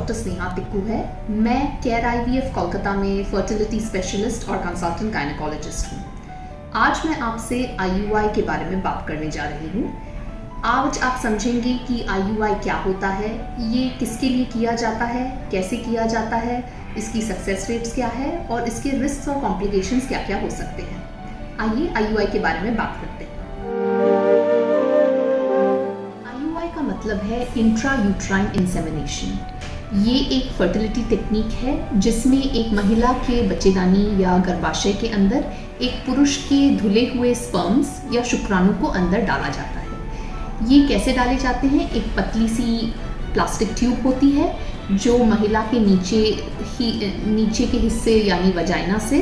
Doctor Sneha Tikku है। मैं care IVF Kolkata में फर्टिलिटी स्पेशलिस्ट और कंसल्टेंट गायनेकोलॉजिस्ट हूँ। आज मैं आपसे आईयूआई के बारे में बात करने जा रही हूँ। आज आप समझेंगे कि आईयूआई क्या होता है, ये किसके लिए किया जाता है, कैसे किया जाता है, इसकी सक्सेस रेट्स क्या है और इसके रिस्क और कॉम्प्लिकेशंस क्या क्या हो सकते हैं। आइए आईयूआई के बारे में बात करते हैं। आईयूआई का मतलब है इंट्रा यूट्राइन इंसेमिनेशन। ये एक फर्टिलिटी टेक्निक है जिसमें एक महिला के बच्चेदानी या गर्भाशय के अंदर एक पुरुष के धुले हुए स्पर्म्स या शुक्राणु को अंदर डाला जाता है। ये कैसे डाले जाते हैं? एक पतली सी प्लास्टिक ट्यूब होती है जो महिला के नीचे के हिस्से यानी वजाइना से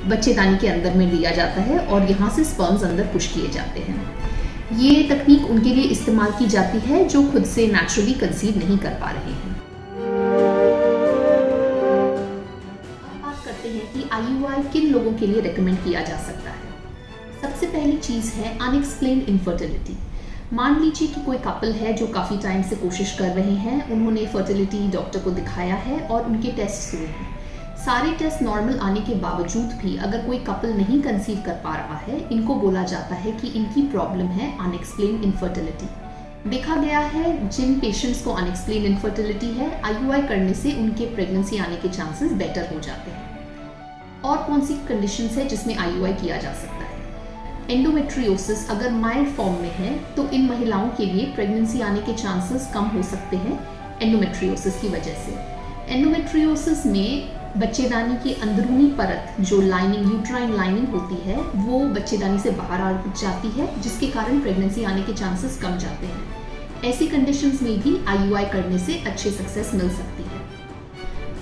बच्चेदानी के अंदर में लिया जाता है और यहाँ से स्पर्म्स अंदर पुश किए जाते हैं। ये तकनीक उनके लिए इस्तेमाल की जाती है जो खुद से नेचुरली कंसीव नहीं कर पा रहे हैं। अब बात करते हैं कि आईयूआई किन लोगों के लिए रेकमेंड किया जा सकता है। सबसे पहली चीज़ है अनएक्सप्लेन्ड इनफर्टिलिटी। मान लीजिए कि कोई कपल है जो काफ़ी टाइम से कोशिश कर रहे हैं, उन्होंने फर्टिलिटी डॉक्टर को दिखाया है और उनके टेस्ट हुए हैं। सारे टेस्ट नॉर्मल आने के बावजूद भी अगर कोई कपल नहीं कंसीव कर पा रहा है, इनको बोला जाता है कि इनकी प्रॉब्लम है अनएक्सप्लेन्ड इनफर्टिलिटी। देखा गया है जिन पेशेंट्स को अनएक्सप्लेन्ड इनफर्टिलिटी है, आईयूआई करने से उनके प्रेगनेंसी आने के चांसेस बेटर हो जाते हैं। और कौन सी कंडीशंस है जिसमें आईयूआई किया जा सकता है? एंडोमेट्रियोसिस अगर माइल्ड फॉर्म में है तो इन महिलाओं के लिए प्रेगनेंसी आने के चांसेस कम हो सकते हैं एंडोमेट्रियोसिस की वजह से। एंडोमेट्रियोसिस में बच्चेदानी की अंदरूनी परत जो लाइनिंग यूट्राइन लाइनिंग होती है वो बच्चेदानी से बाहर आ जाती है, जिसके कारण प्रेगनेंसी आने के चांसेस कम जाते हैं। ऐसी कंडीशंस में भी आईयूआई करने से अच्छी सक्सेस मिल सकती है।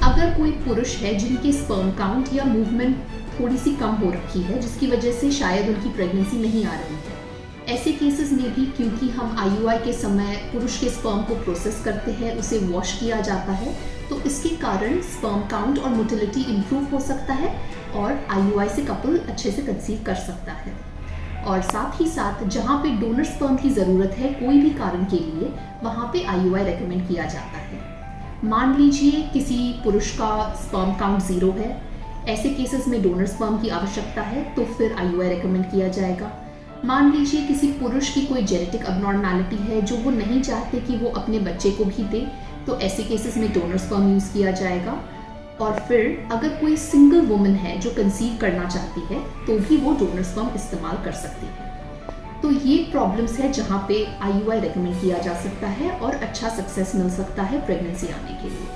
अगर कोई पुरुष है जिनके स्पर्म काउंट या मूवमेंट थोड़ी सी कम हो रखी है जिसकी वजह से शायद उनकी प्रेगनेंसी नहीं आ रही है, ऐसे केसेस में भी क्योंकि हम आईयूआई के समय पुरुष के स्पर्म को प्रोसेस करते हैं, उसे वॉश किया जाता है, तो इसके कारण स्पर्म काउंट और मोटिलिटी इम्प्रूव हो सकता है और आईयूआई से कपल अच्छे से कंसीव कर सकता है। और साथ ही साथ जहाँ पे डोनर स्पर्म की ज़रूरत है कोई भी कारण के लिए, वहाँ पे आईयूआई रेकमेंड किया जाता है। मान लीजिए किसी पुरुष का स्पर्म काउंट 0 है, ऐसे केसेस में डोनर स्पर्म की आवश्यकता है तो फिर आईयूआई रेकमेंड किया जाएगा। मान लीजिए किसी पुरुष की कोई जेनेटिक अबनॉर्मैलिटी है जो वो नहीं चाहते कि वो अपने बच्चे को भी दे, तो ऐसे केसेस में डोनर स्पर्म यूज़ किया जाएगा। और फिर अगर कोई सिंगल वुमन है जो कंसीव करना चाहती है तो भी वो डोनर स्पर्म इस्तेमाल कर सकती है। तो ये प्रॉब्लम्स है जहाँ पे आईयूआई रेकमेंड किया जा सकता है और अच्छा सक्सेस मिल सकता है प्रेगनेंसी आने के लिए।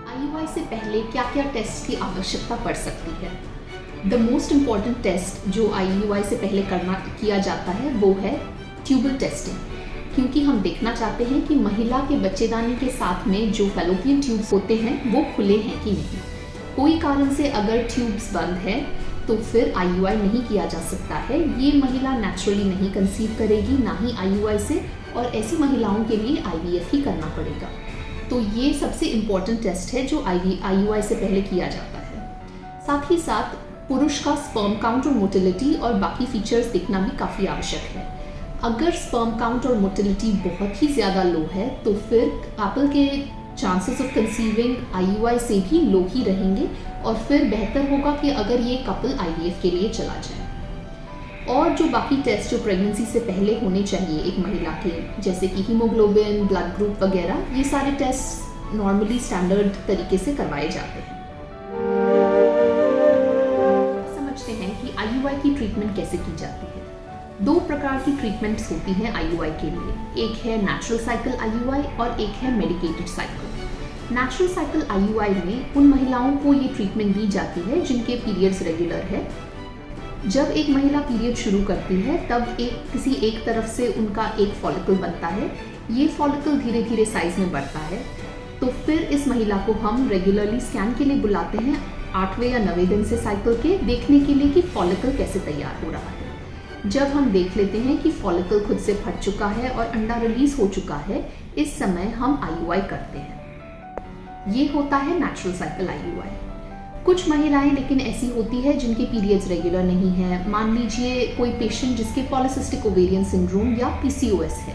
आईयूआई से पहले क्या क्या टेस्ट की आवश्यकता पड़ सकती है? द मोस्ट इम्पॉर्टेंट टेस्ट जो आईयूआई से पहले किया जाता है वो है ट्यूबल टेस्टिंग, क्योंकि हम देखना चाहते हैं कि महिला के बच्चेदानी के साथ में जो फैलोपियन ट्यूब्स होते हैं वो खुले हैं कि नहीं। कोई कारण से अगर ट्यूब्स बंद है तो फिर आईयूआई नहीं किया जा सकता है। ये महिला नेचुरली नहीं कंसीव करेगी, ना ही आईयूआई से, और ऐसी महिलाओं के लिए आईवीएफ ही करना पड़ेगा। तो ये सबसे इम्पॉर्टेंट टेस्ट है जो आईयूआई से पहले किया जाता है। साथ ही साथ पुरुष का स्पर्म काउंट और मोटिलिटी और बाकी फीचर्स देखना भी काफ़ी आवश्यक है। अगर स्पर्म काउंट और मोटिलिटी बहुत ही ज़्यादा लो है तो फिर कपल के चांसेस ऑफ कंसीविंग आईयूआई से भी लो ही रहेंगे और फिर बेहतर होगा कि अगर ये कपल आईवीएफ के लिए चला जाए। और जो बाकी टेस्ट जो प्रेगनेंसी से पहले होने चाहिए एक महिला के, जैसे कि हीमोग्लोबिन, ब्लड ग्रुप वगैरह, ये सारे टेस्ट नॉर्मली स्टैंडर्ड तरीके से करवाए जाते हैं। समझते हैं कि आईयूआई की ट्रीटमेंट कैसे की जाती है। 2 प्रकार की ट्रीटमेंट्स होती हैं आईयूआई के लिए। एक है नेचुरल साइकिल आईयूआई और एक है medicated cycle. Natural cycle IUI में उन महिलाओं को ये ट्रीटमेंट दी जाती है जिनके पीरियड्स रेगुलर है। जब एक महिला पीरियड शुरू करती है तब किसी एक तरफ से उनका एक फॉलिकल बनता है। ये फॉलिकल धीरे धीरे साइज में बढ़ता है, तो फिर इस महिला को हम रेगुलरली स्कैन के लिए बुलाते हैं 8वें या 9वें दिन से साइकिल के, देखने के लिए कि फॉलिकल कैसे तैयार हो रहा है। जब हम देख लेते हैं कि फॉलिकल खुद से फट चुका है और अंडा रिलीज हो चुका है, इस समय हम आईयूआई करते हैं। ये होता है नेचुरल साइकिल आईयूआई। कुछ महिलाएं लेकिन ऐसी होती है जिनके पीरियड्स रेगुलर नहीं है। मान लीजिए कोई पेशेंट जिसके पॉलिसिस्टिक ओवेरियन सिंड्रोम या पीसीओएस है,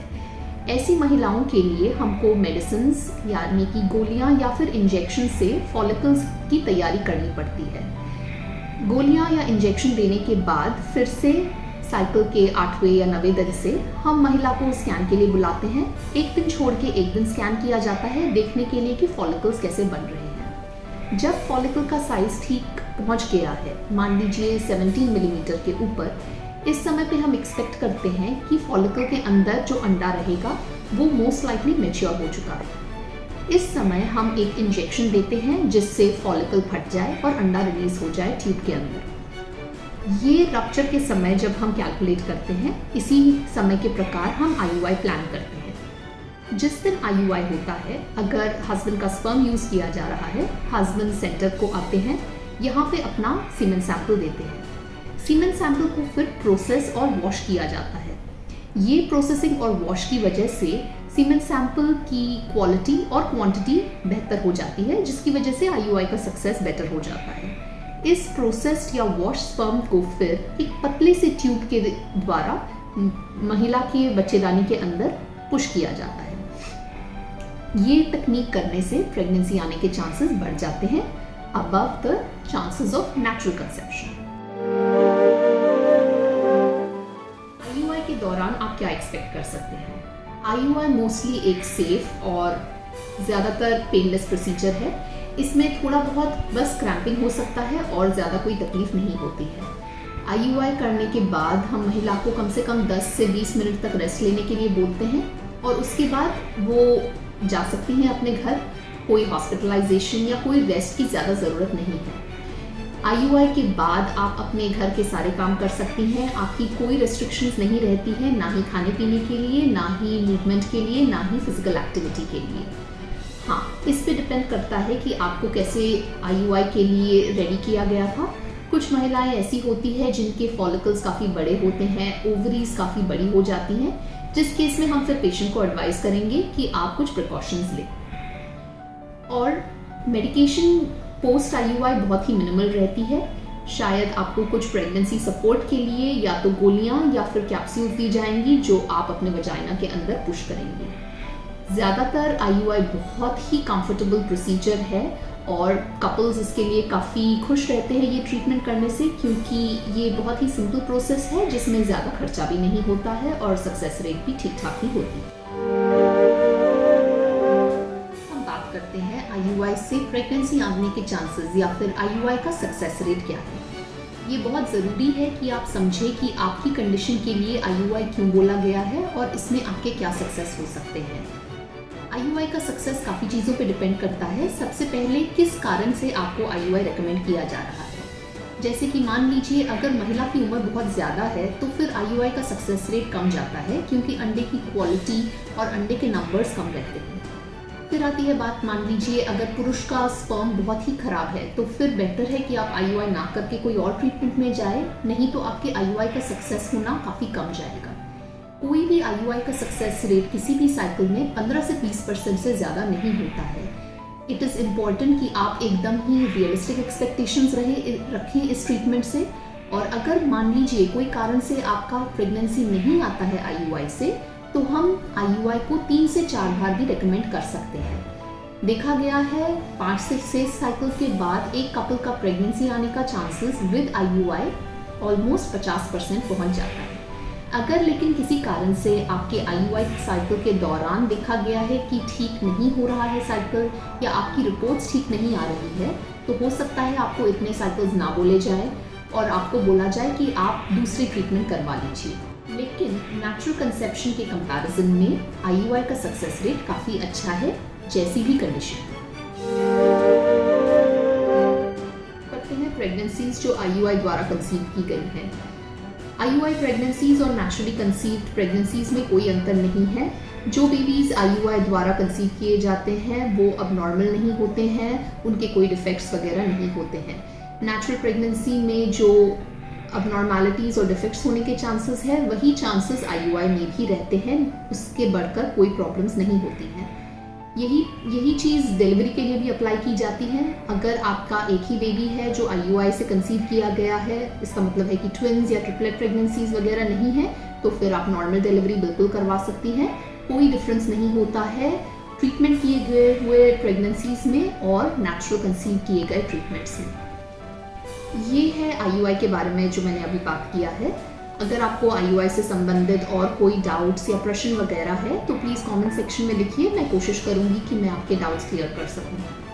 ऐसी महिलाओं के लिए हमको मेडिसिन्स यानी कि गोलियां या फिर इंजेक्शन से फॉलिकल्स की तैयारी करनी पड़ती है। गोलियां या इंजेक्शन देने के बाद फिर से साइकिल के 8वें या 9वें दिन से हम महिला को स्कैन के लिए बुलाते हैं। एक दिन छोड़ के एक दिन स्कैन किया जाता है देखने के लिए कि फॉलिकल्स कैसे बन रहे हैं। जब फॉलिकल का साइज ठीक पहुंच गया है, मान लीजिए 17 मिलीमीटर के ऊपर, इस समय पे हम एक्सपेक्ट करते हैं कि फॉलिकल के अंदर जो अंडा रहेगा वो मोस्ट लाइकली मैच्योर हो चुका है। इस समय हम एक इंजेक्शन देते हैं जिससे फॉलिकल फट जाए और अंडा रिलीज हो जाए ट्यूब के अंदर। ये रप्चर के समय जब हम कैलकुलेट करते हैं, इसी समय के प्रकार हम IUI प्लान करते हैं। जिस दिन IUI होता है, अगर हस्बैंड का स्पर्म यूज किया जा रहा है, हस्बैंड सेंटर को आते हैं, यहाँ पे अपना सीमेन सैंपल देते हैं। सीमेन सैंपल को फिर प्रोसेस और वॉश किया जाता है। ये प्रोसेसिंग और वॉश की वजह से सीमेन सैंपल की क्वालिटी और क्वांटिटी बेहतर हो जाती है, जिसकी वजह से IUI का सक्सेस बेटर हो जाता है। इस प्रोसेस्ड या वॉश स्पर्म को फिर एक पतले से ट्यूब के द्वारा महिला के बच्चेदानी के अंदर पुश किया जाता है। ये तकनीक करने से प्रेगनेंसी आने के चांसेस बढ़ जाते हैं above the chances of natural conception. IUI के दौरान आप क्या एक्सपेक्ट कर सकते हैं? IUI मोस्टली एक सेफ और ज़्यादातर पेनलेस प्रोसीजर है। इसमें थोड़ा बहुत बस क्रैम्पिंग हो सकता है और ज़्यादा कोई तकलीफ नहीं होती है। IUI करने के बाद हम महिला को कम से कम 10 से 20 मिनट तक रेस्ट लेने के लिए बोलते हैं और उसके बाद वो जा सकती हैं अपने घर। कोई हॉस्पिटलाइजेशन या कोई रेस्ट की ज़्यादा ज़रूरत नहीं है। IUI के बाद आप अपने घर के सारे काम कर सकती हैं। आपकी कोई रेस्ट्रिक्शंस नहीं रहती हैं, ना ही खाने पीने के लिए, ना ही मूवमेंट के लिए, ना ही फिजिकल एक्टिविटी के लिए। हाँ, इस पे डिपेंड करता है कि आपको कैसे IUI के लिए रेडी किया गया था। कुछ महिलाएं ऐसी होती है जिनके फॉलिकल्स काफ़ी बड़े होते हैं, ओवरीज काफ़ी बड़ी हो जाती हैं, जिस केस में हम फिर पेशेंट को एडवाइस करेंगे कि आप कुछ प्रिकॉशंस लें। और मेडिकेशन पोस्ट IUI बहुत ही मिनिमल रहती है। शायद आपको कुछ प्रेगनेंसी सपोर्ट के लिए या तो गोलियां या फिर कैप्सूल दी जाएंगी जो आप अपने वजाइना के अंदर पुश करेंगे। ज़्यादातर IUI बहुत ही कंफर्टेबल प्रोसीजर है और कपल्स इसके लिए काफ़ी खुश रहते हैं ये ट्रीटमेंट करने से, क्योंकि ये बहुत ही सिंपल प्रोसेस है जिसमें ज़्यादा खर्चा भी नहीं होता है और सक्सेस रेट भी ठीक ठाक ही होती है। हम बात करते हैं IUI से प्रेगनेंसी आने के चांसेस या फिर IUI का सक्सेस रेट क्या है। ये बहुत ज़रूरी है कि आप समझें कि आपकी कंडीशन के लिए IUI क्यों बोला गया है और इसमें आपके क्या सक्सेस हो सकते हैं। IUI का सक्सेस काफ़ी चीज़ों पे डिपेंड करता है। सबसे पहले किस कारण से आपको IUI रेकमेंड किया जा रहा है। जैसे कि मान लीजिए अगर महिला की उम्र बहुत ज़्यादा है तो फिर IUI का सक्सेस रेट कम जाता है, क्योंकि अंडे की क्वालिटी और अंडे के नंबर्स कम रहते हैं। फिर आती है बात, मान लीजिए अगर पुरुष का स्पर्म बहुत ही ख़राब है तो फिर बेटर है कि आप IUI ना करके कोई और ट्रीटमेंट में जाए, नहीं तो आपके IUI का सक्सेस होना काफ़ी कम जाएगा। कोई भी IUI का सक्सेस रेट किसी भी साइकिल में 15 से 20% से ज़्यादा नहीं होता है। इट इज़ इम्पॉर्टेंट कि आप एकदम ही रियलिस्टिक एक्सपेक्टेशंस रखें इस ट्रीटमेंट से। और अगर मान लीजिए कोई कारण से आपका प्रेगनेंसी नहीं आता है IUI से, तो हम IUI को 3 से 4 बार भी रिकमेंड कर सकते हैं। देखा गया है 5 से 6 साइकिल के बाद एक कपल का प्रेगनेंसी आने का चांसेस विद IUI ऑलमोस्ट 50% पहुंच जाता है। अगर लेकिन किसी कारण से आपके IUI साइकिल के दौरान देखा गया है कि ठीक नहीं हो रहा है साइकिल, या आपकी रिपोर्ट्स ठीक नहीं आ रही है, तो हो सकता है आपको इतने साइकिल्स ना बोले जाए और आपको बोला जाए कि आप दूसरी ट्रीटमेंट करवा लीजिए। लेकिन नेचुरल कंसेप्शन के कंपैरिजन में IUI का सक्सेस रेट काफ़ी अच्छा है, जैसी भी कंडीशन। करते हैं प्रेगनेंसीज जो IUI द्वारा कंसीव की गई हैं। IUI प्रेगनेंसीज और नेचुरली कंसीव्ड प्रेगनेंसीज में कोई अंतर नहीं है। जो बेबीज़ IUI द्वारा कंसीव किए जाते हैं वो अब नॉर्मल नहीं होते हैं, उनके कोई डिफेक्ट्स वगैरह नहीं होते हैं। नेचुरल प्रेगनेंसी में जो अबनॉर्मैलिटीज़ और डिफेक्ट्स होने के चांसेस हैं, वही चांसेस IUI में भी रहते हैं, उसके बढ़कर कोई प्रॉब्लम्स नहीं होती हैं। यही चीज़ डिलीवरी के लिए भी अप्लाई की जाती है। अगर आपका एक ही बेबी है जो IUI से कंसीव किया गया है, इसका मतलब है कि ट्विन्स या ट्रिपलेट प्रेगनेंसीज वगैरह नहीं है, तो फिर आप नॉर्मल डिलीवरी बिल्कुल करवा सकती हैं। कोई डिफरेंस नहीं होता है ट्रीटमेंट किए गए हुए प्रेगनेंसीज में और नेचुरल कंसीव किए गए ट्रीटमेंट्स में। ये है आईयूआई के बारे में जो मैंने अभी बात किया है। अगर आपको आईयूआई से संबंधित और कोई डाउट्स या प्रश्न वगैरह है तो प्लीज़ कमेंट सेक्शन में लिखिए, मैं कोशिश करूँगी कि मैं आपके डाउट्स क्लियर कर सकूँ।